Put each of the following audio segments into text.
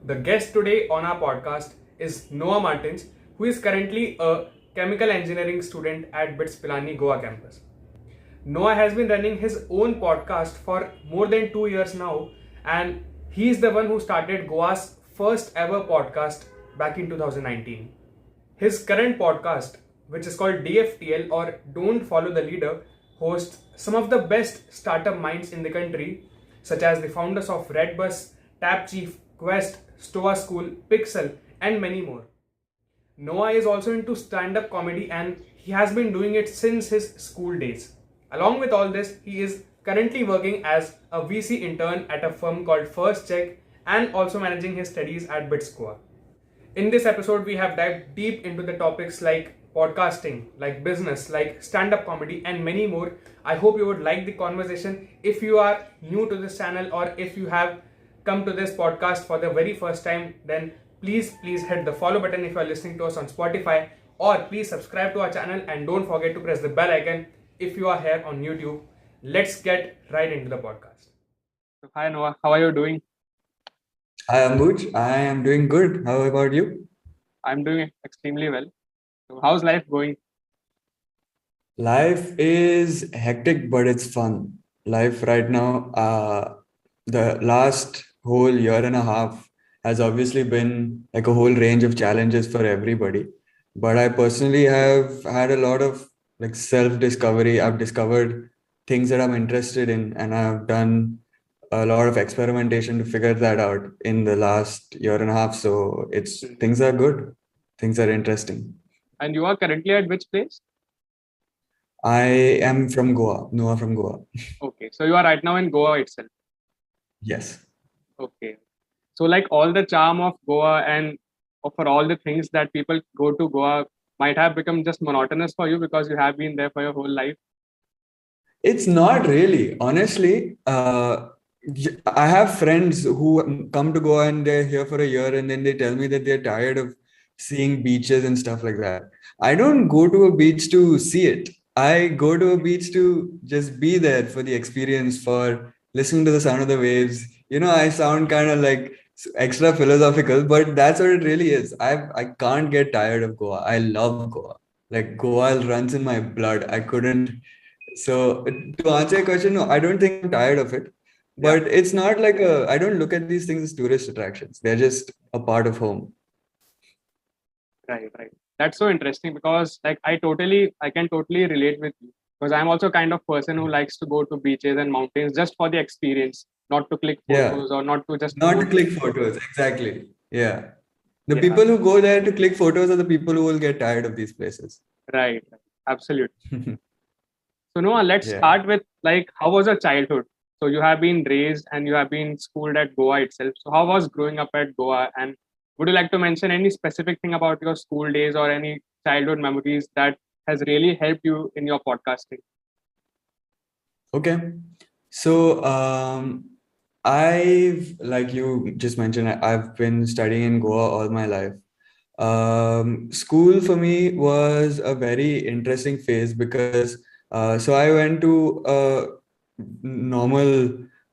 The guest today on our podcast is Noah Martins, who is currently a chemical engineering student at BITS Pilani Goa campus. Noah has been running his own podcast for more than 2 years now, and he is the one who started Goa's first ever podcast back in 2019. His current podcast, which is called DFTL or Don't Follow the Leader, hosts some of the best startup minds in the country, such as the founders of Redbus, TapChief, Quest, Stoa School, Pixel, and many more. Noah is also into stand-up comedy and he has been doing it since his school days. Along with all this, he is currently working as a VC intern at a firm called First Check and also managing his studies at BITS Goa. In this episode, we have dived deep into the topics like podcasting, like business, like stand-up comedy, and many more. I hope you would like the conversation. If you are new to this channel or if you have come to this podcast for the very first time, then please hit the follow button if you are listening to us on Spotify, or please subscribe to our channel and don't forget to press the bell icon if you are here on YouTube. Let's get right into the podcast. Hi Noah, how are you doing? Hi Ambuj, I am doing good. How about you? I'm doing extremely well. So how's life going? Life is hectic, but it's fun. Life right now, the last whole year and a half has obviously been like a whole range of challenges for everybody. But I personally have had a lot of like self-discovery. I've discovered things that I'm interested in, and I've done a lot of experimentation to figure that out in the last year and a half. So things are good. Things are interesting. And you are currently at which place? I am from Goa, Noah from Goa. Okay, so you are right now in Goa itself. Yes. Okay. So like all the charm of Goa and for all the things that people go to Goa might have become just monotonous for you because you have been there for your whole life. It's not really. Honestly, I have friends who come to Goa and they're here for a year and then they tell me that they're tired of seeing beaches and stuff like that. I don't go to a beach to see it. I go to a beach to just be there for the experience, for listening to the sound of the waves. I sound kind of like extra philosophical, but that's what it really is. I can't get tired of Goa. I love Goa. Like Goa runs in my blood. I couldn't. So to answer your question, no, I don't think I'm tired of it. But it's not like I don't look at these things as tourist attractions. They're just a part of home. Right. That's so interesting because like I can totally relate with you because I'm also kind of person who likes to go to beaches and mountains just for the experience, not to click photos or not to just not to click photos. Exactly. Yeah. The people who go there to click photos are the people who will get tired of these places. Right. Absolutely. So Noah, let's start with like how was your childhood? So you have been raised and you have been schooled at Goa itself. So how was growing up at Goa? And would you like to mention any specific thing about your school days or any childhood memories that has really helped you in your podcasting? Okay. So I've, like you just mentioned, I've been studying in Goa all my life. School for me was a very interesting phase because so I went to a normal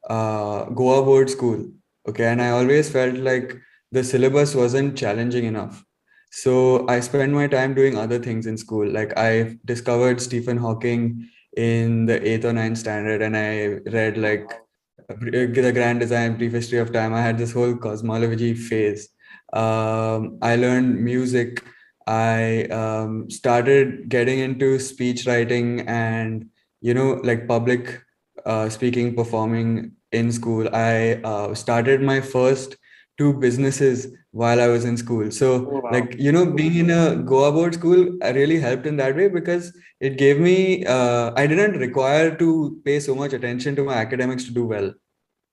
Goa board school. Okay. And I always felt like the syllabus wasn't challenging enough. So I spent my time doing other things in school. Like I discovered Stephen Hawking in the 8th or 9th standard, and I read like The Grand Design, Brief History of Time. I had this whole cosmology phase. I learned music. I started getting into speech writing and, like public speaking, performing in school. I started my first 2 businesses while I was in school. So being in a Goa board school really helped in that way because it gave me, I didn't require to pay so much attention to my academics to do well.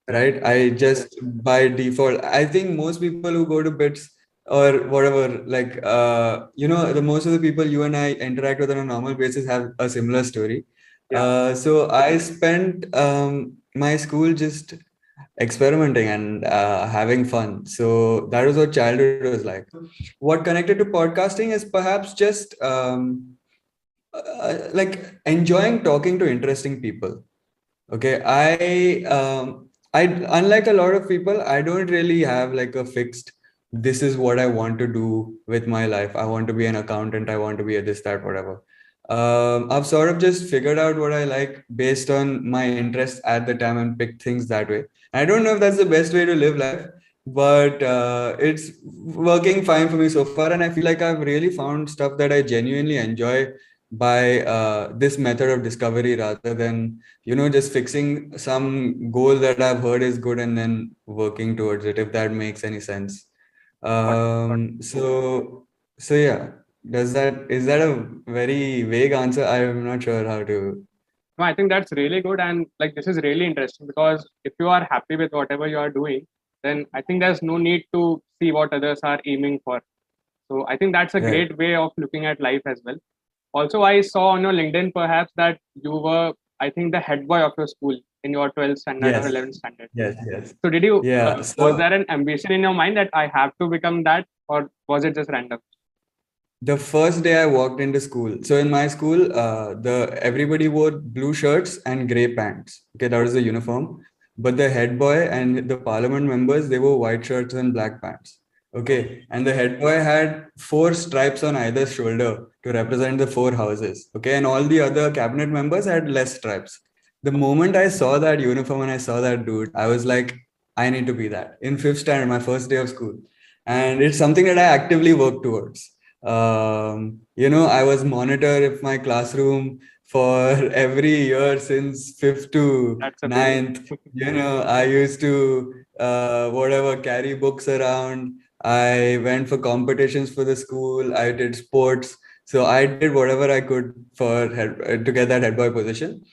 Right. I just by default, I think most people who go to BITS or whatever, like, the most of the people you and I interact with on a normal basis have a similar story. So I spent my school just experimenting and having fun. So that was what childhood was like. What connected to podcasting is perhaps just like enjoying talking to interesting people. Okay, unlike a lot of people, I don't really have like a fixed, this is what I want to do with my life. I want to be an accountant. I want to be a this, that, whatever. I've sort of just figured out what I like based on my interests at the time and picked things that way. I don't know if that's the best way to live life, but it's working fine for me so far. And I feel like I've really found stuff that I genuinely enjoy by this method of discovery rather than just fixing some goal that I've heard is good and then working towards it, if that makes any sense. Got it, got it. So yeah, is that a very vague answer? I'm not sure how to. No, I think that's really good, and like this is really interesting because if you are happy with whatever you are doing, then I think there's no need to see what others are aiming for. So I think that's a Right. great way of looking at life as well. Also, I saw on your LinkedIn perhaps that you were, I think, the head boy of your school in your 12th standard or Yes. 11th standard. Yes. So did you, Yeah. was So there an ambition in your mind that I have to become that, or was it just random? the first day I walked into school, so in my school, the everybody wore blue shirts and gray pants. Okay, that was the uniform. But the head boy and the parliament members, they wore white shirts and black pants. Oh, Okay, and the head boy had four stripes on either shoulder to represent the four houses. Okay, and all the other cabinet members had less stripes. The moment I saw that uniform and I saw that dude, I was like, I need to be that. In fifth standard, my first day of school, and it's something that I actively work towards. I was monitor if my classroom for every year since fifth to that's amazing. ninth. I used to whatever carry books around. I went for competitions for the school. I did sports. So I did whatever I could to get that head boy position.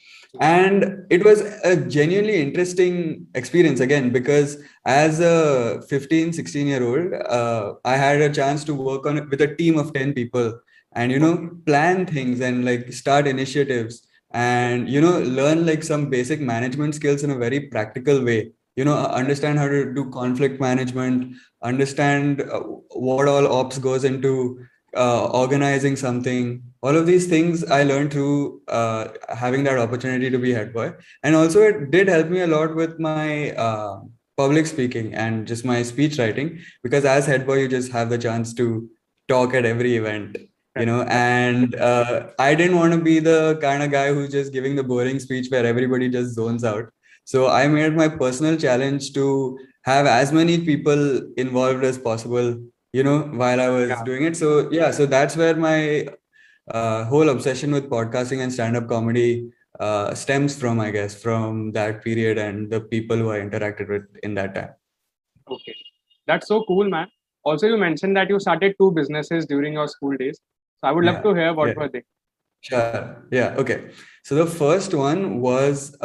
And it was a genuinely interesting experience again, because as a 15, 16-year-old, I had a chance to work on it with a team of 10 people and, Okay. plan things and like start initiatives and, learn like some basic management skills in a very practical way. Understand how to do conflict management, understand what all ops goes into organizing something. All of these things I learned through having that opportunity to be head boy. And also, it did help me a lot with my public speaking and just my speech writing, because as head boy, you just have the chance to talk at every event. Correct. And I didn't want to be the kind of guy who's just giving the boring speech where everybody just zones out. So I made my personal challenge to have as many people involved as possible, while I was Yeah. doing it. So yeah, so that's where my whole obsession with podcasting and stand-up comedy stems from, I guess, from that period and the people who I interacted with in that time. Okay. That's so cool, man. Also, you mentioned that you started two businesses during your school days. So I would love Yeah, to hear what yeah, were they. sure. Yeah, okay. So the first one was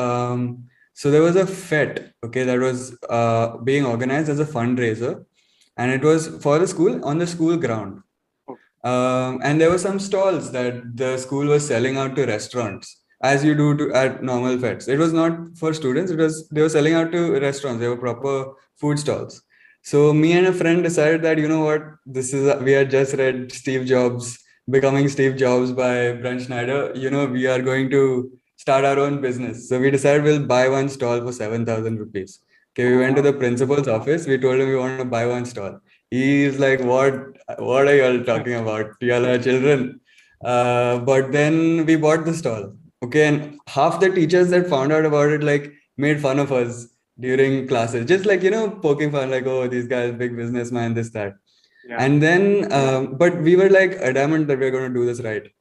so there was a FET, okay, that was being organized as a fundraiser, and it was for the school on the school ground. Okay. And there were some stalls that the school was selling out to restaurants, as you do at normal feds. It was not for students. They were selling out to restaurants. They were proper food stalls. So me and a friend decided that, what, we had just read Steve Jobs, Becoming Steve Jobs by Brent Schneider. We are going to start our own business. So we decided we'll buy one stall for 7,000 rupees. Okay, we Oh, went to wow. the principal's office. We told him we want to buy one stall. He's like, what are you all talking about? You all are children. But then we bought the stall. Okay. And half the teachers that found out about it, like, made fun of us during classes. Just like, poking fun, like, oh, these guys, big businessman, this, that. Yeah. And then, but we were like adamant that we're going to do this right.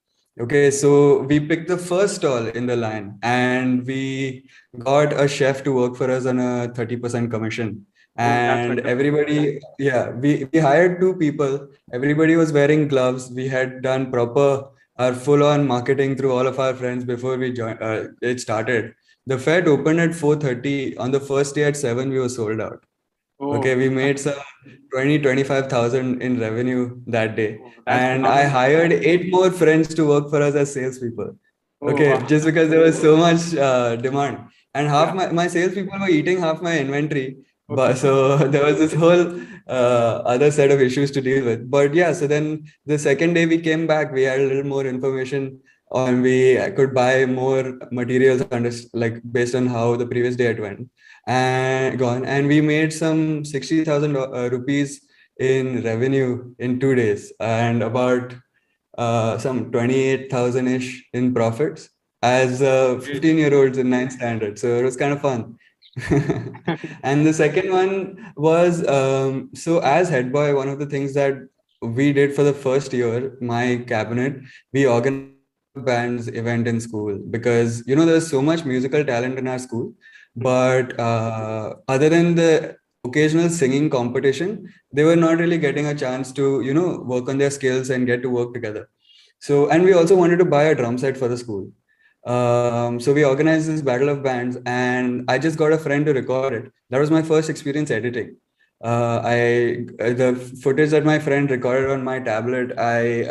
Okay. So we picked the first stall in the line and we got a chef to work for us on a 30% commission. Oh, that's And wonderful. everybody, yeah, we hired two people. Everybody was wearing gloves. We had done proper our full on marketing through all of our friends before we joined. It started. The Fed opened at 4:30. On the first day at 7, we were sold out. Okay, Oh, we made some 25,000 in revenue that day. oh, that's And I phenomenal. hired eight more friends to work for us as salespeople. Oh, Okay, wow. just because there was so much demand. And half Yeah. my salespeople were eating half my inventory. But Okay. so there was this whole other set of issues to deal with. But yeah, so then the second day we came back, we had a little more information on we could buy more materials under, like based on how the previous day it went. and gone. And we made some 60,000 rupees in revenue in 2 days, and about some 28,000 ish in profits as 15-year-olds in ninth standard. So it was kind of fun. And the second one was so as head boy, one of the things that we did for the first year, my cabinet, we organized a battle of bands event in school because there's so much musical talent in our school, but other than the occasional singing competition, they were not really getting a chance to work on their skills and get to work together. So, and we also wanted to buy a drum set for the school. So we organized this battle of bands, and I just got a friend to record it. That was my first experience editing. The footage that my friend recorded on my tablet, I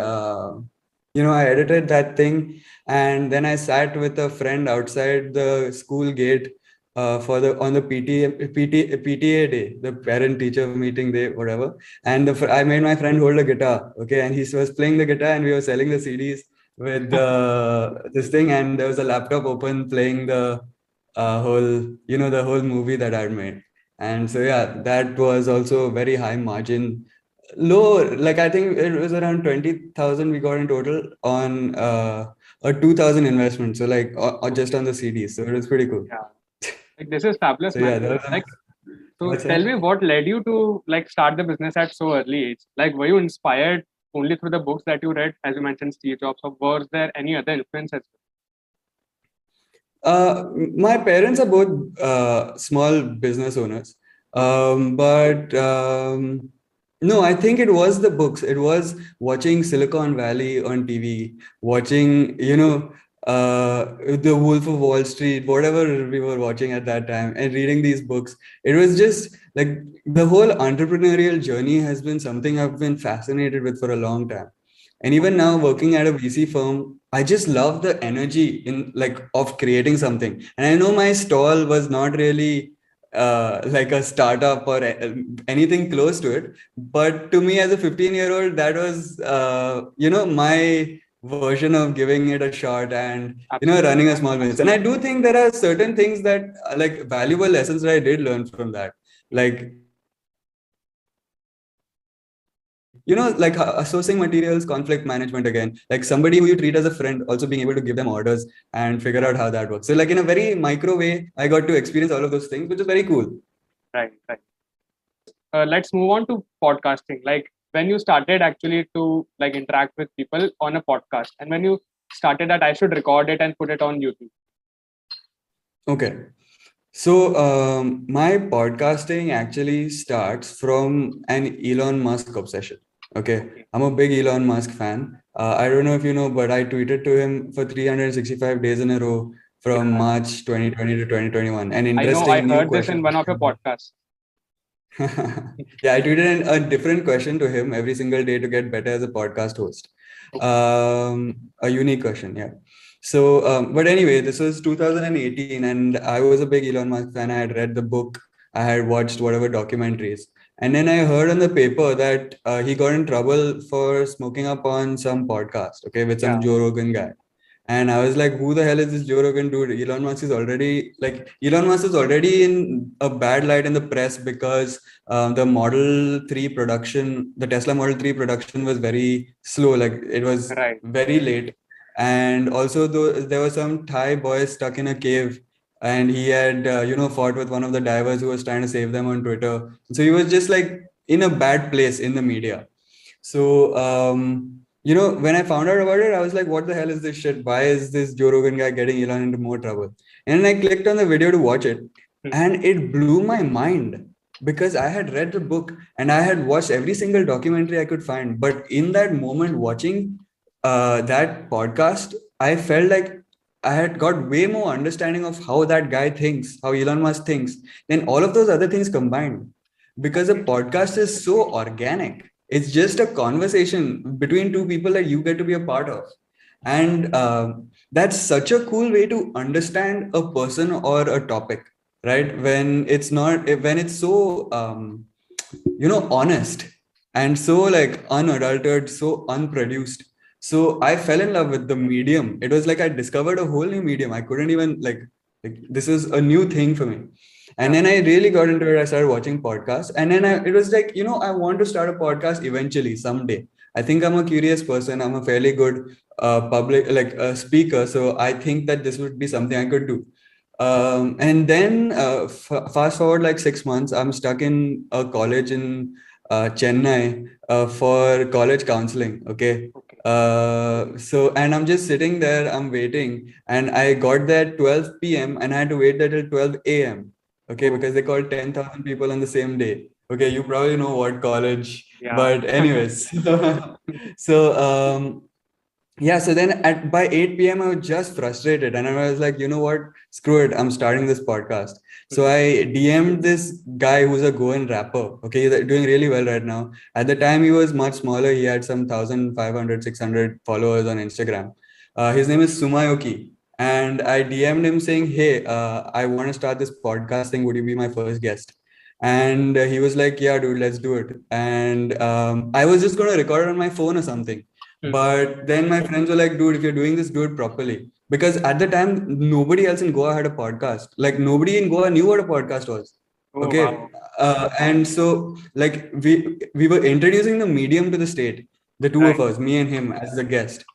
edited that thing, and then I sat with a friend outside the school gate for the on the PTA day, the parent teacher meeting day, whatever. And I made my friend hold a guitar, okay, and he was playing the guitar, and we were selling the CDs with this thing, and there was a laptop open playing the the whole movie that I'd made. And so yeah, that was also a very high margin, low, like I think it was around 20,000 we got in total on a 2,000 investment. So like just on the CDs. So it was pretty cool. Yeah. Like, this is fabulous, So yeah, man. that was Like, so what's tell that? me what led you to like start the business at so early age? Like, were you inspired only through the books that you read, as you mentioned, Steve Jobs, or was there any other influences? My parents are both small business owners. But no, I think it was the books. It was watching Silicon Valley on TV, watching, The Wolf of Wall Street, whatever we were watching at that time, and reading these books. It was just like the whole entrepreneurial journey has been something I've been fascinated with for a long time. And even now, working at a VC firm, I just love the energy in like of creating something. And I know my stall was not really like a startup or anything close to it, but to me as a 15-year-old, that was my version of giving it a shot and Absolutely. running a small business. And I do think there are certain things that like valuable lessons that I did learn from that, like like sourcing materials, conflict management again, like somebody who you treat as a friend, also being able to give them orders and figure out how that works. So like in a very micro way, I got to experience all of those things, which is very cool. Right, right. Let's move on to podcasting. Like, when you started actually to like interact with people on a podcast, and when you started that I should record it and put it on YouTube. Okay. So my podcasting actually starts from an Elon Musk obsession. Okay. I'm a big Elon Musk fan. I don't know if you know, but I tweeted to him for 365 days in a row from March 2020 to 2021. An I know, interesting I new heard this question. in one of your podcasts. Yeah, I tweeted a different question to him every single day to get better as a podcast host. A unique question, yeah. So, but anyway, this was 2018, and I was a big Elon Musk fan. I had read the book, I had watched whatever documentaries, and then I heard on the paper that he got in trouble for smoking up on some podcast, okay, with some Joe Rogan guy. And I was like, who the hell is this Joe Rogan dude? Elon Musk is already in a bad light in the press because the Tesla Model 3 production was very slow. Like it was very late. And also there was some Thai boy stuck in a cave, and he had, fought with one of the divers who was trying to save them on Twitter. So he was just like in a bad place in the media. So, when I found out about it, I was like, what the hell is this shit? Why is this Joe Rogan guy getting Elon into more trouble? And I clicked on the video to watch it, and it blew my mind because I had read the book and I had watched every single documentary I could find. But in that moment, watching that podcast, I felt like I had got way more understanding of how that guy thinks, how Elon Musk thinks, than all of those other things combined. Because a podcast is so organic. It's just a conversation between two people that you get to be a part of. And that's such a cool way to understand a person or a topic, right? When it's so, honest and so like unadulterated, so unproduced. So I fell in love with the medium. It was like I discovered a whole new medium. I couldn't even like this is a new thing for me. And then I really got into it. I started watching podcasts, and then it was like, I want to start a podcast eventually someday. I think I'm a curious person. I'm a fairly good public like speaker, so I think that this would be something I could do. And then fast forward like 6 months, I'm stuck in a college in Chennai for college counseling. Okay. Okay. So and I'm just sitting there, I'm waiting, and I got there at 12 p.m. and I had to wait there till 12 a.m. Okay, Oh, because they called 10,000 people on the same day. Okay, you probably know what college, yeah. but anyways. So yeah, so then at by 8 p.m. I was just frustrated and I was like, you know what? Screw it. I'm starting this podcast. So Mhm. I DM'd this guy who's a Goan rapper. Okay, he's doing really well right now. At the time he was much smaller. He had some 1,500, 600 followers on Instagram. His name is Sumayoki. And I DM'd him saying, hey, I want to start this podcast thing. Would you be my first guest? And he was like, yeah, dude, let's do it. And I was just going to record it on my phone or something. Mhm. But then my friends were like, dude, if you're doing this, do it properly. Because at the time, nobody else in Goa had a podcast. Like nobody in Goa knew what a podcast was. Oh, Okay. wow. And so like we were introducing the medium to the state, the two of Right. us, me and him as the guest.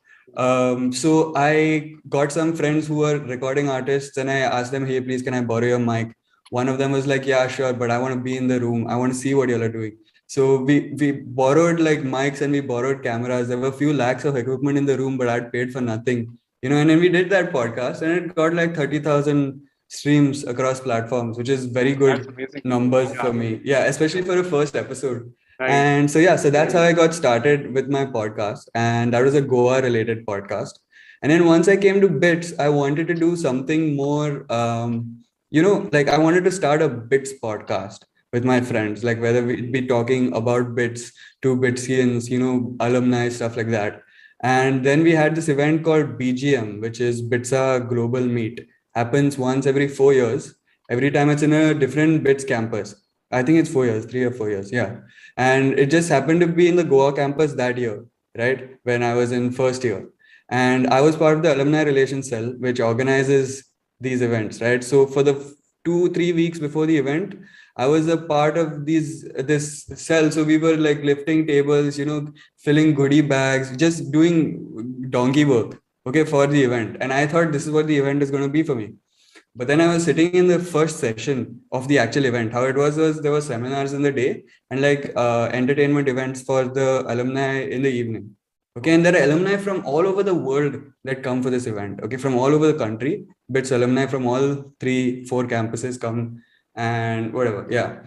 So I got some friends who were recording artists and I asked them, hey, please, can I borrow your mic? One of them was like, yeah, sure, but I want to be in the room. I want to see what y'all are doing. So we borrowed like mics and we borrowed cameras. There were a few lakhs of equipment in the room, but I'd paid for nothing, and then we did that podcast and it got like 30,000 streams across platforms, which is very That's good amazing. numbers Yeah. for me. Yeah, especially for a first episode. Right. And so, yeah, so that's how I got started with my podcast. And that was a Goa related podcast. And then once I came to Bits, I wanted to do something more, like I wanted to start a Bits podcast with my friends, like whether we'd be talking about bits to Bitsians, alumni, stuff like that. And then we had this event called BGM, which is Bitsa Global Meet. Happens once every 4 years. Every time it's in a different Bits campus. I think it's 4 years, 3 or 4 years. Yeah. And it just happened to be in the Goa campus that year, right? When I was in first year. And I was part of the alumni relations cell, which organizes these events, right? So for the 2 3 weeks before the event, I was a part of this cell. So we were like lifting tables, filling goodie bags, just doing donkey work, okay, for the event. And I thought this is what the event is going to be for me. But then I was sitting in the first session of the actual event. How it was there were seminars in the day and like entertainment events for the alumni in the evening. Okay, and there are alumni from all over the world that come for this event. Okay, from all over the country. Bits alumni from all 3 4 campuses come and whatever. Yeah.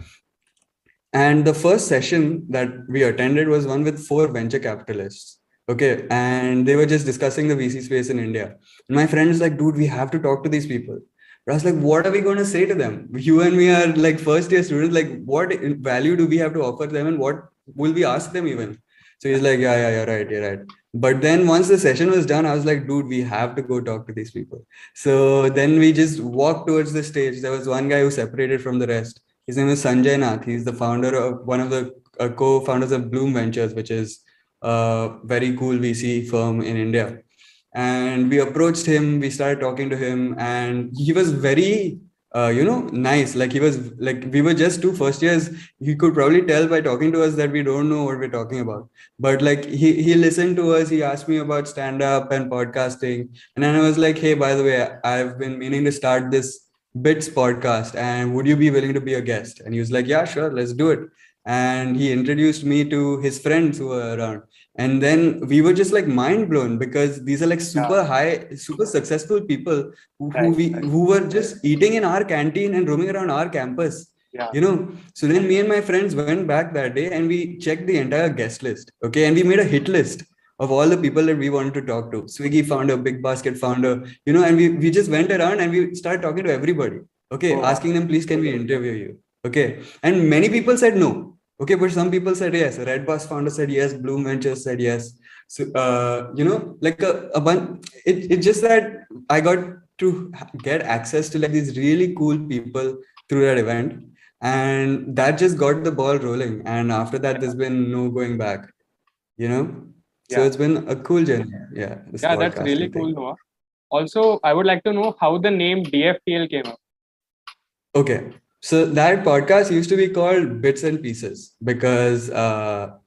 And the first session that we attended was one with 4 venture capitalists. Okay. And they were just discussing the VC space in India. And my friend is like, dude, we have to talk to these people. But I was like, what are we going to say to them? You and me are like first year students. Like, what value do we have to offer them and what will we ask them even? So he's like, yeah, you're right. But then once the session was done, I was like, dude, we have to go talk to these people. So then we just walked towards the stage. There was one guy who separated from the rest. His name is Sanjay Nath. He's the founder of one of the co-founders of Bloom Ventures, which is a very cool VC firm in India. And we approached him. We started talking to him, and he was very, nice. Like he was like we were just 2 first years. He could probably tell by talking to us that we don't know what we're talking about. But like he listened to us. He asked me about stand up and podcasting, and then I was like, hey, by the way, I've been meaning to start this Bits podcast, and would you be willing to be a guest? And he was like, yeah, sure, let's do it. And he introduced me to his friends who were around. And then we were just like mind blown because these are like Yeah. super high, super successful people Right. who were just eating in our canteen and roaming around our campus. Yeah. So then me and my friends went back that day and we checked the entire guest list. Okay. And we made a hit list of all the people that we wanted to talk to. Swiggy founder, Big Basket founder, and we just went around and we started talking to everybody. Okay. Oh, Asking them, please, can we interview you? Okay. And many people said no. Okay. But some people said yes. Red Bus founder said yes. Bloom Ventures said yes. So, like a bunch, it's just that I got to get access to like these really cool people through that event. And that just got the ball rolling. And after that, there's been no going back, you know? So yeah. it's been a cool journey. Yeah. This Yeah, that's really podcasting cool, thing. Noah. Also, I would like to know how the name DFTL came up. Okay. So that podcast used to be called Bits and Pieces because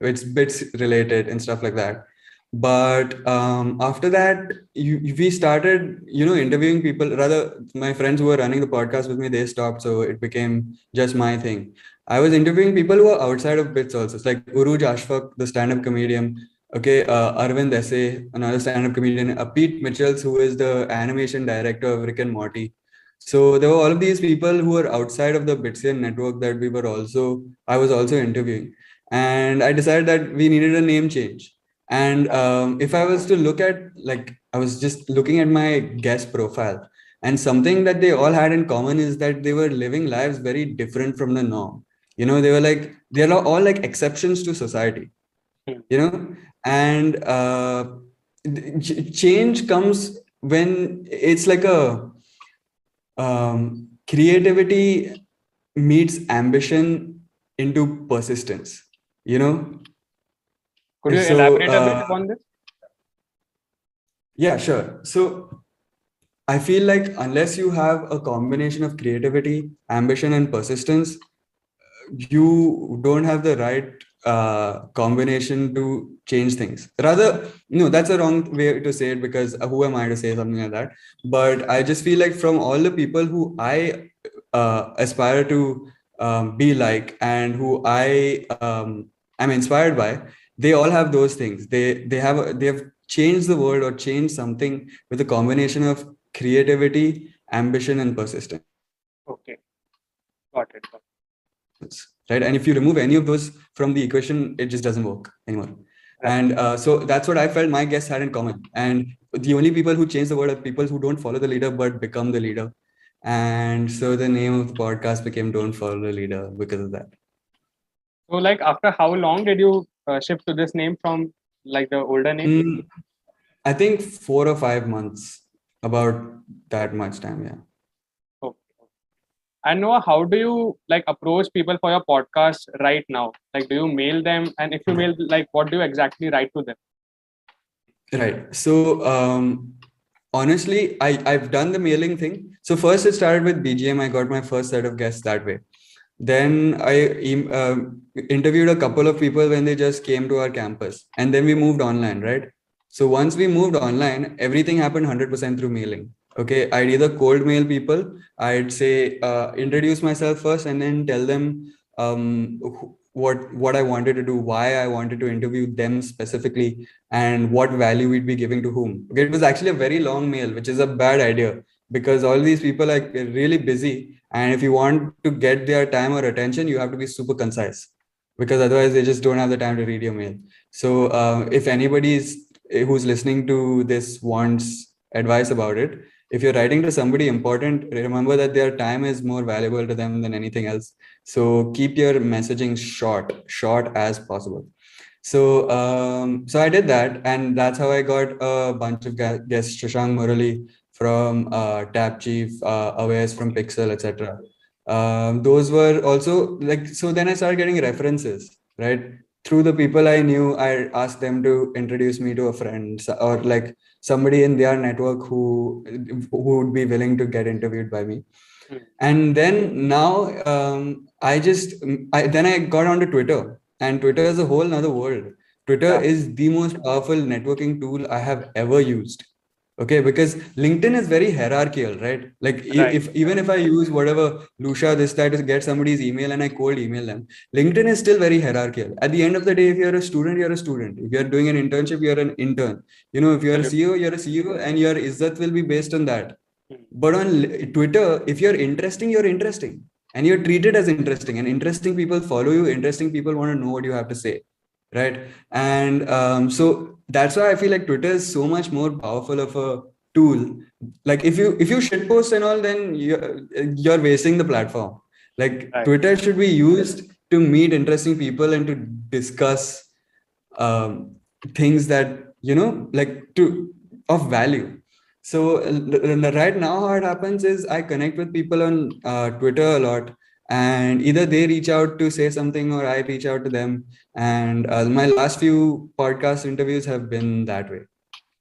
it's bits related and stuff like that. But after that, we started, interviewing people. Rather, my friends who were running the podcast with me, they stopped, so it became just my thing. I was interviewing people who are outside of bits also. It's like Uruj Ashfaq, the stand-up comedian. Okay, Arvind Esse, another stand-up comedian. Pete Mitchells, who is the animation director of Rick and Morty. So there were all of these people who were outside of the Bitsian network that I was also interviewing. And I decided that we needed a name change. And if I was to look at, like, I was just looking at my guest profile, and something that they all had in common is that they were living lives very different from the norm. They are all like exceptions to society, Hmm. and change comes when it's like a creativity meets ambition into persistence, you know Could you so elaborate a bit upon this? yeah, sure. So I feel like unless you have a combination of creativity, ambition, and persistence, you don't have the right combination to change things. Rather, no, that's a wrong way to say it, because who am I to say something like that? But I just feel like from all the people who I aspire to be like, and who I am inspired by, they all have those things. They have changed the world or changed something with a combination of creativity, ambition, and persistence. Okay, got it. Right? And if you remove any of those from the equation, it just doesn't work anymore. Right. And so that's what I felt my guests had in common. And the only people who change the world are people who don't follow the leader but become the leader. And so the name of the podcast became Don't Follow the Leader because of that. So, like, after how long did you shift to this name from like the older name? I think 4 or 5 months, about that much time. Yeah. Okay. And Noah, how do you like approach people for your podcast right now? Like, do you mail them? And if you mail, like, what do you exactly write to them? Right. So honestly, I've done the mailing thing. So first it started with BGM. I got my first set of guests that way. Then I interviewed a couple of people when they just came to our campus, and then we moved online, right? So once we moved online, everything happened 100% through mailing. Okay, I'd either cold mail people, I'd say introduce myself first, and then tell them what I wanted to do, why I wanted to interview them specifically, and what value we'd be giving to whom. Okay, it was actually a very long mail, which is a bad idea because all these people are really busy, and if you want to get their time or attention, you have to be super concise, because otherwise they just don't have the time to read your mail. So if anybody who's listening to this wants advice about it, if you're writing to somebody important, remember that their time is more valuable to them than anything else. So keep your messaging short as possible. So I did that, and that's how I got a bunch of guests: Shashank Murali from Tap Chief, Awais from Pixel, etc. Those were also like, so then I started getting references, right? Through the people I knew, I asked them to introduce me to a friend or like somebody in their network who would be willing to get interviewed by me. And then now then I got onto Twitter, and Twitter is a whole nother world. Twitter is the most powerful networking tool I have ever used. Okay, because LinkedIn is very hierarchical, right? Like if even if I use whatever Lucia this that to get somebody's email and I cold email them, LinkedIn is still very hierarchical. At the end of the day, if you're a student, you're a student. If you're doing an internship, you're an intern. If you're a CEO, you're a CEO, and your izzat will be based on that. But on Twitter, if you're interesting, you're interesting, and you're treated as interesting, and interesting people follow you. Interesting people want to know what you have to say, right? And so that's why I feel like Twitter is so much more powerful of a tool. Like if you shit post and all, then you're wasting the platform. Like Twitter should be used to meet interesting people and to discuss things that like of value. So right now how it happens is I connect with people on Twitter a lot, and either they reach out to say something or I reach out to them. And my last few podcast interviews have been that way,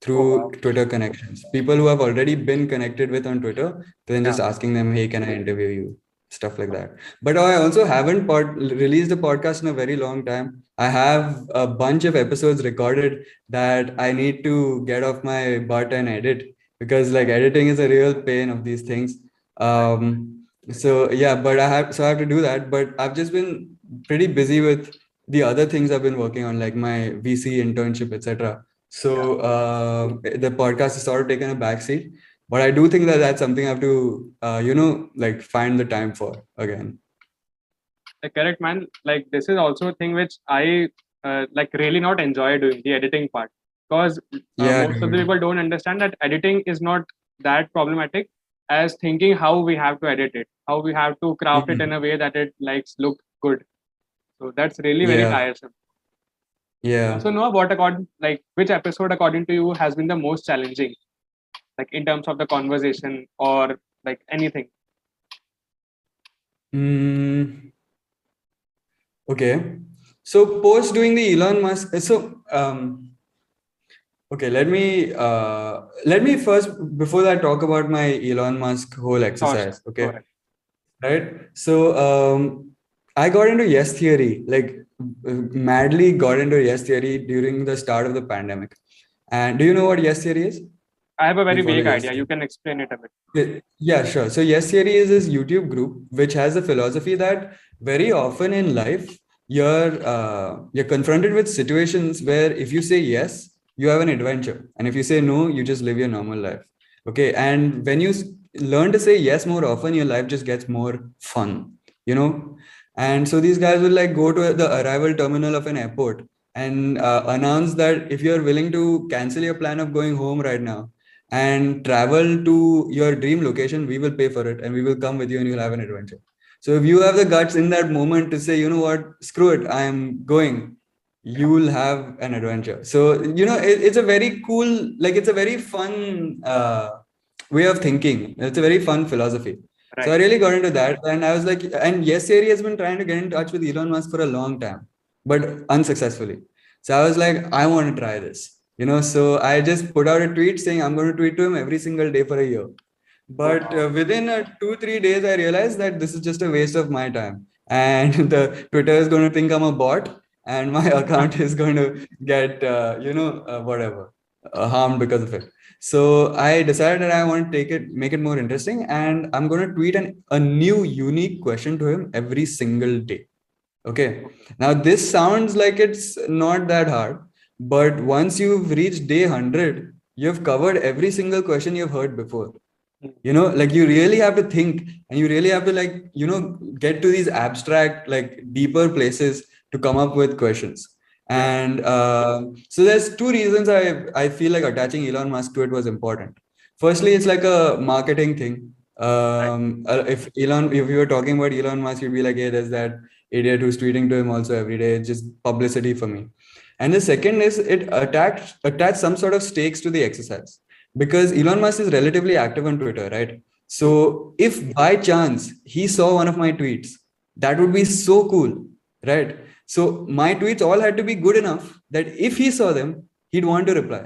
through Twitter connections. People who have already been connected with on Twitter, then just asking them, hey, can I interview you? stuff like that. But I also haven't released a podcast in a very long time. I have a bunch of episodes recorded that I need to get off my butt and edit, because like editing is a real pain of these things. So yeah, but I have to do that. But I've just been pretty busy with the other things I've been working on, like my VC internship, etc. So the podcast is sort of taken a backseat, but I do think that that's something I have to, like find the time for again. Correct, man. Like this is also a thing which I like really not enjoy doing, the editing part, because Yeah, most of the people don't understand that editing is not that problematic as thinking how we have to edit it, how we have to craft it in a way that it likes look good. So that's really very yeah, tiresome. yeah. So Noah, which episode according to you has been the most challenging, like in terms of the conversation or like anything? Okay. So post doing the Elon Musk. Okay, let me first, before that, talk about my Elon Musk whole Sure, sure. exercise. Go Okay. ahead. Right. So I got into yes theory, like madly got into yes theory during the start of the pandemic. And do you know what yes theory is? I have a Do very you follow vague yes idea. You theory? can explain it a bit. Yeah, sure. So yes theory is this YouTube group which has a philosophy that very often in life you're confronted with situations where if you say yes, you have an adventure, and if you say no, you just live your normal life. Okay, and when you learn to say yes more often, your life just gets more fun, you know. And so these guys will like go to the arrival terminal of an airport and announce that if you're willing to cancel your plan of going home right now and travel to your dream location, we will pay for it and we will come with you and you'll have an adventure. So if you have the guts in that moment to say, you know what, screw it, I am going, you will have an adventure. So, it's a very cool, like it's a very fun way of thinking. It's a very fun philosophy. So I Right. really got into that. And I was like, and Yes Theory has been trying to get in touch with Elon Musk for a long time, but unsuccessfully. So I was like, I want to try this. So I just put out a tweet saying I'm going to tweet to him every single day for a year. But Wow. within 2-3 days, I realized that this is just a waste of my time, and the Twitter is going to think I'm a bot, and my account is going to get whatever harmed because of it. So I decided that I want to make it more interesting, and I'm going to tweet a new unique question to him every single day. Okay. Now this sounds like it's not that hard, but once you've reached day 100, you've covered every single question you've heard before. Like you really have to think, and you really have to like, get to these abstract, like deeper places to come up with questions. Yeah. And so there's two reasons I feel like attaching Elon Musk to it was important. Firstly, it's like a marketing thing. Right. If you were talking about Elon Musk, you'd be like, hey, there's that idiot who's tweeting to him also every day. It's just publicity for me. And the second is it attached some sort of stakes to the exercise, because Elon Musk is relatively active on Twitter, right? So if by chance he saw one of my tweets, that would be so cool, right? So my tweets all had to be good enough that if he saw them, he'd want to reply.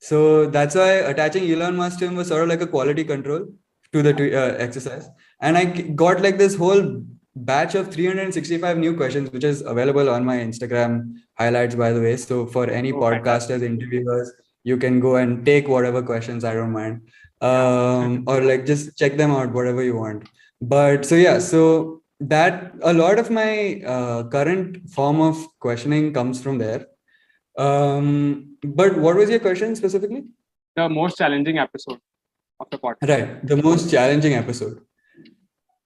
So that's why attaching Elon Musk to him was sort of like a quality control to the exercise. And I got like this whole batch of 365 new questions, which is available on my Instagram highlights, by the way. So for any Oh, fantastic. podcasters, interviewers, you can go and take whatever questions, I don't mind. Yeah. Or like just check them out, whatever you want. But so yeah, so that a lot of my current form of questioning comes from there. But what was your question specifically? The most challenging episode of the podcast. Right, the most challenging episode.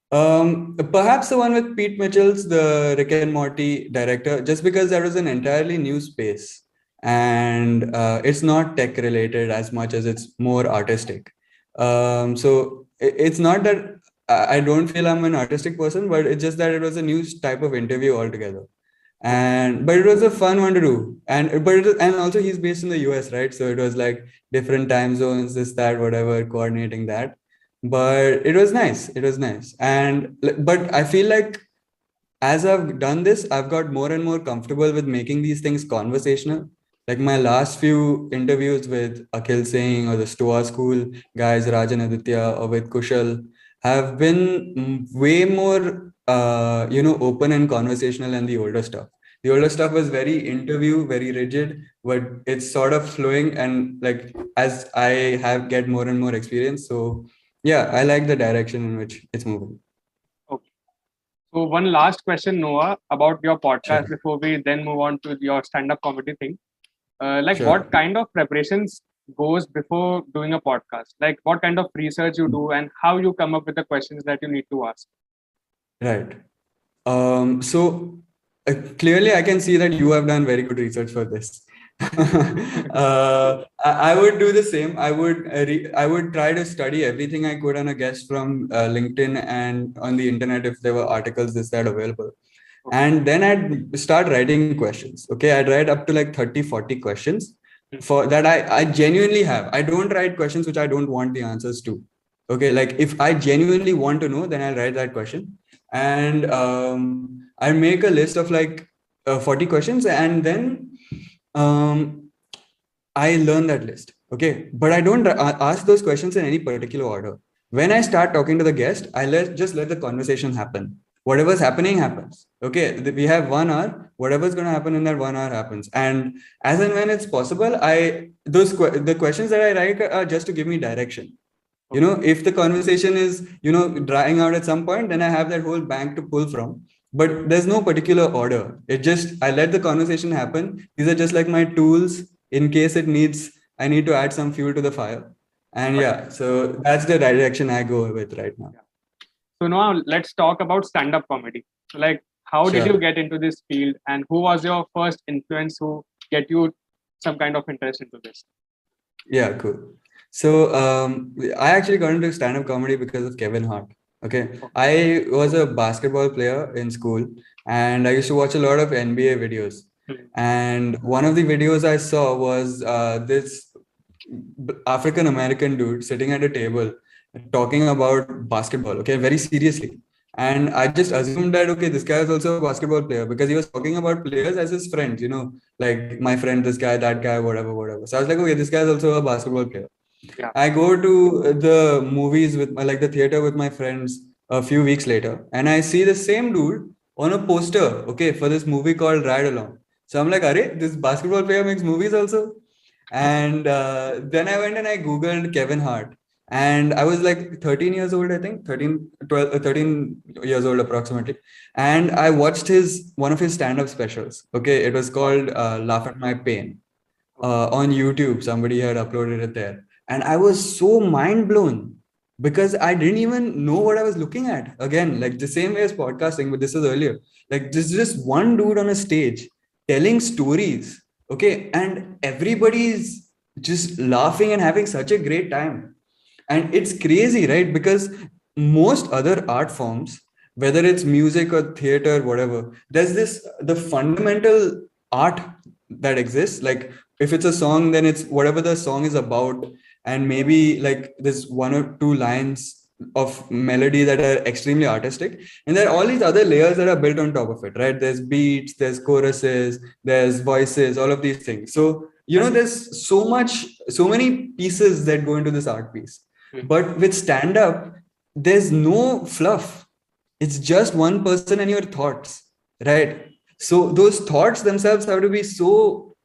Perhaps the one with Pete Mitchell's, the Rick and Morty director, just because that was an entirely new space, and it's not tech related as much as it's more artistic. So it's not that I don't feel I'm an artistic person, but it's just that it was a new type of interview altogether. And but it was a fun one to do, and also he's based in the US, right? So it was like different time zones, this, that, whatever, coordinating that. But it was nice. And but I feel like as I've done this, I've got more and more comfortable with making these things conversational. Like my last few interviews with Akhil Singh or the Stoa School guys, Rajan Aditya, or with Kushal, have been way more, open and conversational than the older stuff. The older stuff was very interview, very rigid, but it's sort of flowing. And like as I have get more and more experience, so yeah, I like the direction in which it's moving. Okay. So one last question, Noah, about your podcast Sure, before we then move on to your stand-up comedy thing. Like sure. what kind of preparations goes before doing a podcast? Like what kind of research you do and how you come up with the questions that you need to ask? Right. So clearly, I can see that you have done very good research for this. I would do the same. I would try to study everything I could on a guest from LinkedIn and on the internet if there were articles this that available. And then I'd start writing questions. Okay, I'd write up to like 30, 40 questions for that I genuinely have. I don't write questions which I don't want the answers to. Okay, like if I genuinely want to know, then I'll write that question. And I'll make a list of like 40 questions, and then I learn that list. Okay, but I don't ask those questions in any particular order. When I start talking to the guest, just let the conversation happen. Whatever's happening happens. Okay, we have 1 hour. Whatever's going to happen in that 1 hour happens. And as and when it's possible, the questions that I write are just to give me direction. If the conversation is drying out at some point, then I have that whole bank to pull from. But there's no particular order. I let the conversation happen. These are just like my tools in case I need to add some fuel to the fire. And yeah, so that's the direction I go with right now. So now let's talk about stand-up comedy. Like how did you Sure. get into this field and who was your first influence who get you some kind of interest into this? Yeah, cool. So I actually got into stand-up comedy because of Kevin Hart. Okay. I was a basketball player in school, and I used to watch a lot of NBA videos. And one of the videos I saw was this African American dude sitting at a table talking about basketball, okay, very seriously. And I just assumed that, okay, this guy is also a basketball player because he was talking about players as his friends, like my friend, this guy, that guy, whatever, whatever. So I was like, okay, this guy is also a basketball player. Yeah. I go to the movies like the theater with my friends a few weeks later, and I see the same dude on a poster, okay, for this movie called Ride Along. So I'm like, Are, this basketball player makes movies also? And then I went and I Googled Kevin Hart. And I was like 13 years old, I think, 13, 12, 13 years old approximately. And I watched one of his stand-up specials. Okay, it was called Laugh at My Pain on YouTube. Somebody had uploaded it there. And I was so mind blown because I didn't even know what I was looking at. Again, like the same way as podcasting, but this is earlier. Like this is just one dude on a stage telling stories. Okay. And everybody's just laughing and having such a great time. And it's crazy, right? Because most other art forms, whether it's music or theater, whatever, the fundamental art that exists. Like if it's a song, then it's whatever the song is about, and maybe like there's 1 or 2 lines of melody that are extremely artistic, and there are all these other layers that are built on top of it, right? There's beats, there's choruses, there's voices, all of these things. So there's so many pieces that go into this art piece. But with stand up, there's no fluff. It's just one person and your thoughts, right? So those thoughts themselves have to be so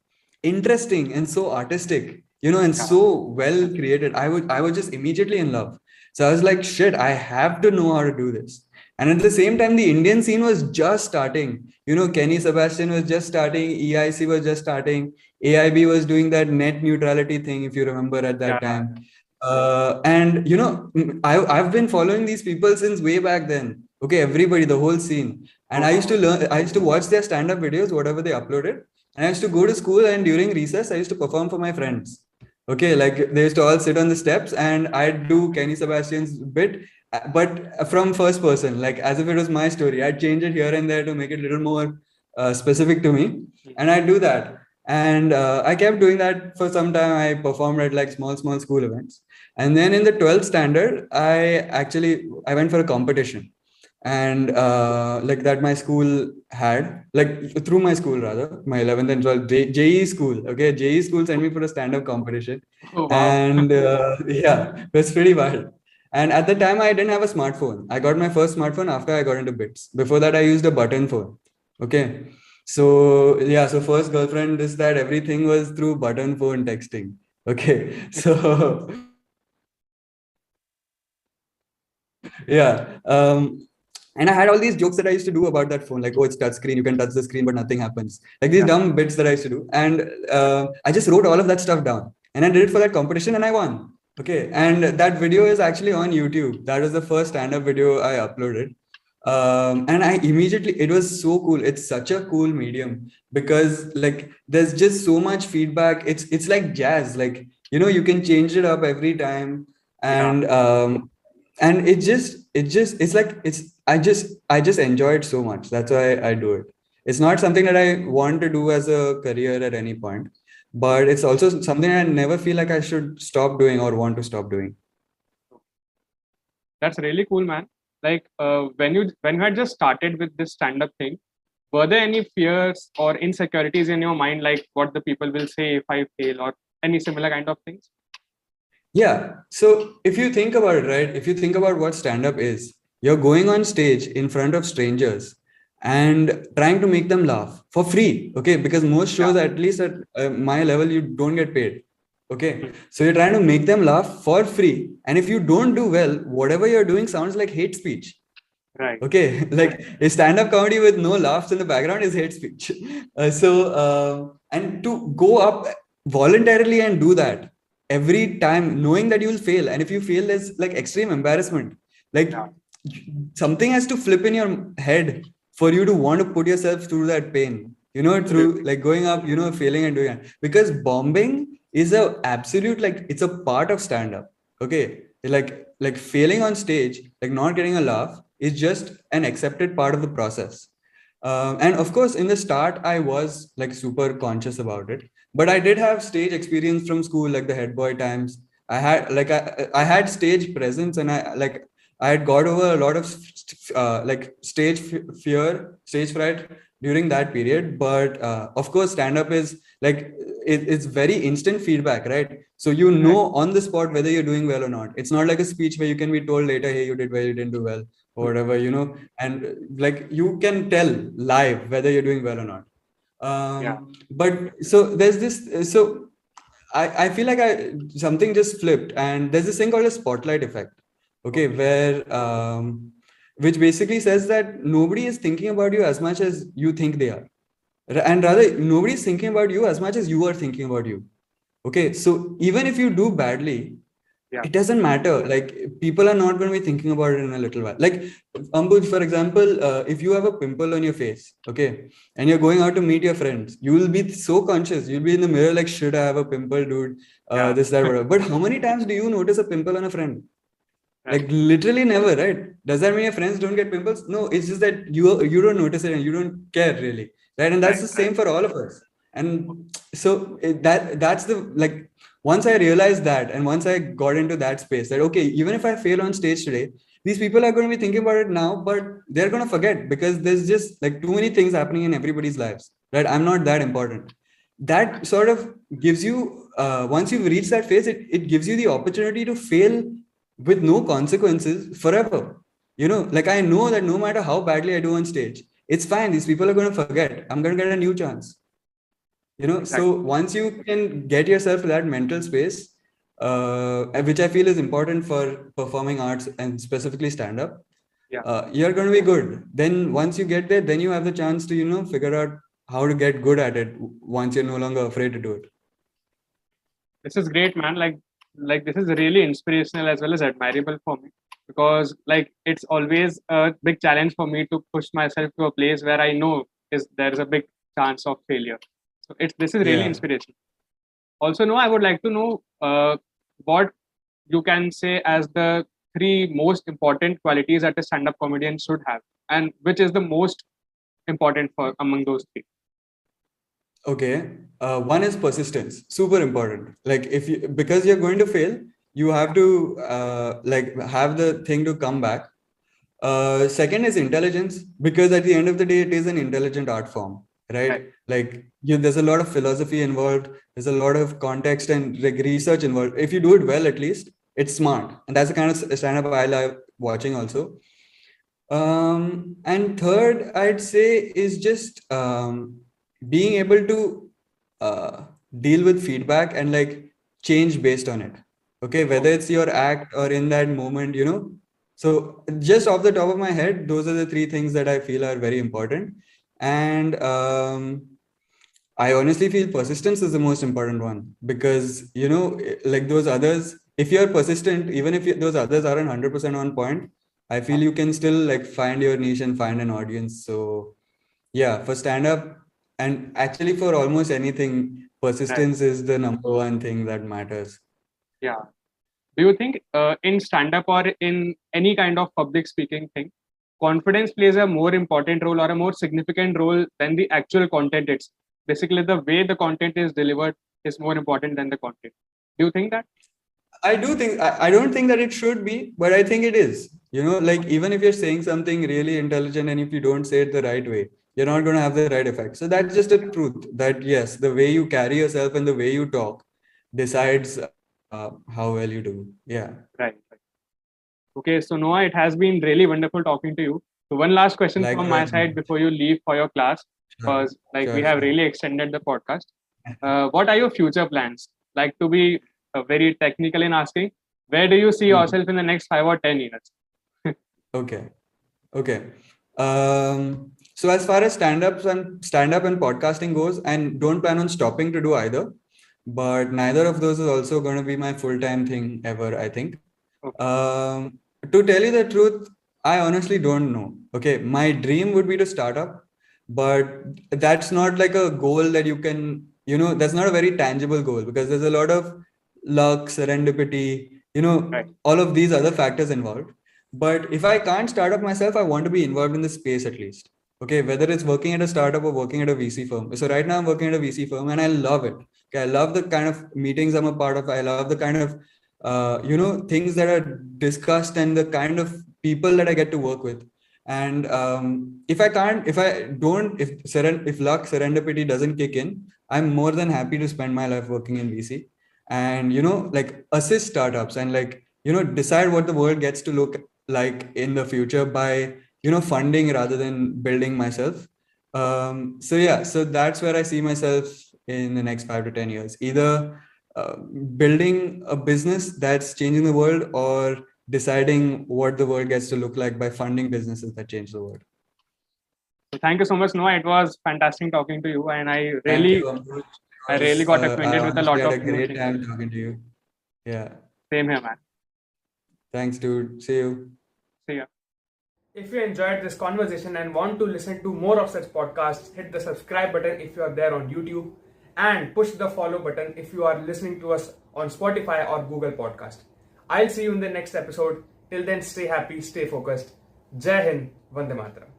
interesting and so artistic, and so well created. I was just immediately in love. So I was like, shit, I have to know how to do this. And at the same time, the Indian scene was just starting. Kenny Sebastian was just starting, EIC was just starting, AIB was doing that net neutrality thing, if you remember at that time. And I've been following these people since way back then. Okay, everybody, the whole scene. And I used to watch their stand-up videos, whatever they uploaded. And I used to go to school, and during recess, I used to perform for my friends. Okay, like they used to all sit on the steps, and I'd do Kenny Sebastian's bit, but from first person, like as if it was my story. I'd change it here and there to make it a little more specific to me. And I'd do that. And I kept doing that for some time. I performed at like small school events. And then in the 12th standard, I went for a competition. And like that my school had, like through my school rather, my 11th and 12th JE school. Okay, JE school sent me for a stand-up competition. Oh, wow. And yeah, it was pretty wild. And at the time, I didn't have a smartphone. I got my first smartphone after I got into bits. Before that, I used a button phone. Okay. So yeah, so first girlfriend is that everything was through button phone texting. Okay. So yeah. And I had all these jokes that I used to do about that phone, like, oh, it's touch screen, you can touch the screen, but nothing happens. Like these dumb bits that I used to do. And I just wrote all of that stuff down. And I did it for that competition and I won. Okay. And that video is actually on YouTube. That was the first stand-up video I uploaded. And I immediately, it was so cool. It's such a cool medium because like there's just so much feedback. It's like jazz. Like, you know, you can change it up every time. And it's like I just enjoy it so much. That's why I do it. It's not something that I want to do as a career at any point, but it's also something I never feel like I should stop doing or want to stop doing. That's really cool, man. Like when you had just started with this stand-up thing, were there any fears or insecurities in your mind, like what the people will say if I fail, or any similar kind of things? Yeah. So if you think about it, right, if you think about what stand-up is, you're going on stage in front of strangers and trying to make them laugh for free. Okay. Because most shows, at least at my level, you don't get paid. Okay. So you're trying to make them laugh for free. And if you don't do well, whatever you're doing sounds like hate speech. Right. Okay. Like a stand-up comedy with no laughs in the background is hate speech. And to go up voluntarily and do that every time, knowing that you will fail, and if you fail, there's like extreme embarrassment. Like something has to flip in your head for you to want to put yourself through that pain, you know, through like going up, you know, failing and doing it. Because bombing is a absolute, like, it's a part of stand-up. Okay. Like failing on stage, like not getting a laugh, is just an accepted part of the process. And of course, in the start, I was like super conscious about it, but I did have stage experience from school, like the head boy times. I had stage presence, and I had got over a lot of like stage fright during that period. But of course, stand up is like it's very instant feedback, right? So you know on the spot whether you're doing well or not. It's not like a speech where you can be told later, hey, you did well, you didn't do well, or whatever, you know. And like you can tell live whether you're doing well or not. But so there's this. So I feel like something just flipped, and there's this thing called a spotlight effect. Okay, where which basically says that nobody is thinking about you as much as you think they are, and rather nobody is thinking about you as much as you are thinking about you. Okay, so even if you do badly, it doesn't matter. Like people are not going to be thinking about it in a little while. Like Ambuj, for example, if you have a pimple on your face, okay, and you're going out to meet your friends, you will be so conscious. You'll be in the mirror like, should I have a pimple, dude? This, that, whatever. But how many times do you notice a pimple on a friend? Like literally never, right? Does that mean your friends don't get pimples? No, it's just that you don't notice it and you don't care really, right? And that's the same for all of us. And so that's the, like, once I realized that, and once I got into that space, that okay, even if I fail on stage today, these people are going to be thinking about it now, but they're going to forget because there's just like too many things happening in everybody's lives, right? I'm not that important. That sort of gives you, once you've reached that phase, it gives you the opportunity to fail with no consequences forever. You know, like I know that no matter how badly I do on stage, it's fine. These people are going to forget. I'm going to get a new chance. You know, so once you can get yourself to that mental space, which I feel is important for performing arts and specifically stand up, you're going to be good. Then once you get there, then you have the chance to, you know, figure out how to get good at it once you're no longer afraid to do it. This is great, man. Like this is really inspirational as well as admirable for me, because like it's always a big challenge for me to push myself to a place where I know there's a big chance of failure. So this is really inspirational. Also, I would like to know what you can say as the 3 most important qualities that a stand-up comedian should have, and which is the most important for among those 3. Okay. One is persistence. Super important. Like because you're going to fail, you have to like have the thing to come back. Second is intelligence, because at the end of the day, it is an intelligent art form, right? Like there's a lot of philosophy involved. There's a lot of context and like research involved. If you do it well, at least, it's smart, and that's the kind of stand-up I love watching also. And third, I'd say is just being able to uh, deal with feedback and like change based on it. Okay, whether it's your act or in that moment, you know. So just off the top of my head, those are the three things that I feel are very important. And I honestly feel persistence is the most important one, because, you know, like those others, if you're persistent, even if those others aren't 100% on point, I feel you can still like find your niche and find an audience. So yeah, for stand up, and actually for almost anything, Right. persistence is the number one thing that matters. Yeah. Do you think in stand up or in any kind of public speaking thing, confidence plays a more important role or a more significant role than the actual content? It's basically the way the content is delivered is more important than the content. Do you think that? I don't think that it should be, but I think it is. You know, like even if you're saying something really intelligent and if you don't say it the right way, you're not going to have the right effect. So that's just a truth that yes, the way you carry yourself and the way you talk decides how well you do. Yeah. Right. Okay, so Noah, it has been really wonderful talking to you. So one last question from my Likewise. side before you leave for your class, Sure. because like we Sure. have Sure. really extended the podcast. What are your future plans? Like to be very technical in asking, where do you see yourself in the next 5 or 10 years? Okay. Okay. So as far as stand up and podcasting goes, and don't plan on stopping to do either, but neither of those is also going to be my full-time thing ever, I think. Okay. To tell you the truth, I honestly don't know. Okay, my dream would be to start up, but that's not like a goal that you can, you know, that's not a very tangible goal, because there's a lot of luck, serendipity, you know, Right. all of these other factors involved. But if I can't start up myself, I want to be involved in the space at least. Okay, whether it's working at a startup or working at a VC firm. So right now I'm working at a VC firm and I love it. Okay, I love the kind of meetings I'm a part of. I love the kind of things that are discussed and the kind of people that I get to work with. And if luck, serendipity doesn't kick in, I'm more than happy to spend my life working in VC and, you know, like assist startups and like, you know, decide what the world gets to look like in the future by, you know, funding rather than building myself. So yeah, so that's where I see myself in the next 5 to 10 years, either building a business that's changing the world or deciding what the world gets to look like by funding businesses that change the world. So thank you so much, Noah. It was fantastic talking to you, and Thank you, Amruj. I really got I acquainted with a honestly lot had of a new great things. time talking to you. Yeah. Same here, man. Thanks, dude. See you. See ya. If you enjoyed this conversation and want to listen to more of such podcasts, hit the subscribe button if you are there on YouTube and push the follow button if you are listening to us on Spotify or Google Podcast. I'll see you in the next episode. Till then, stay happy, stay focused. Jai Hind, Vande Mataram.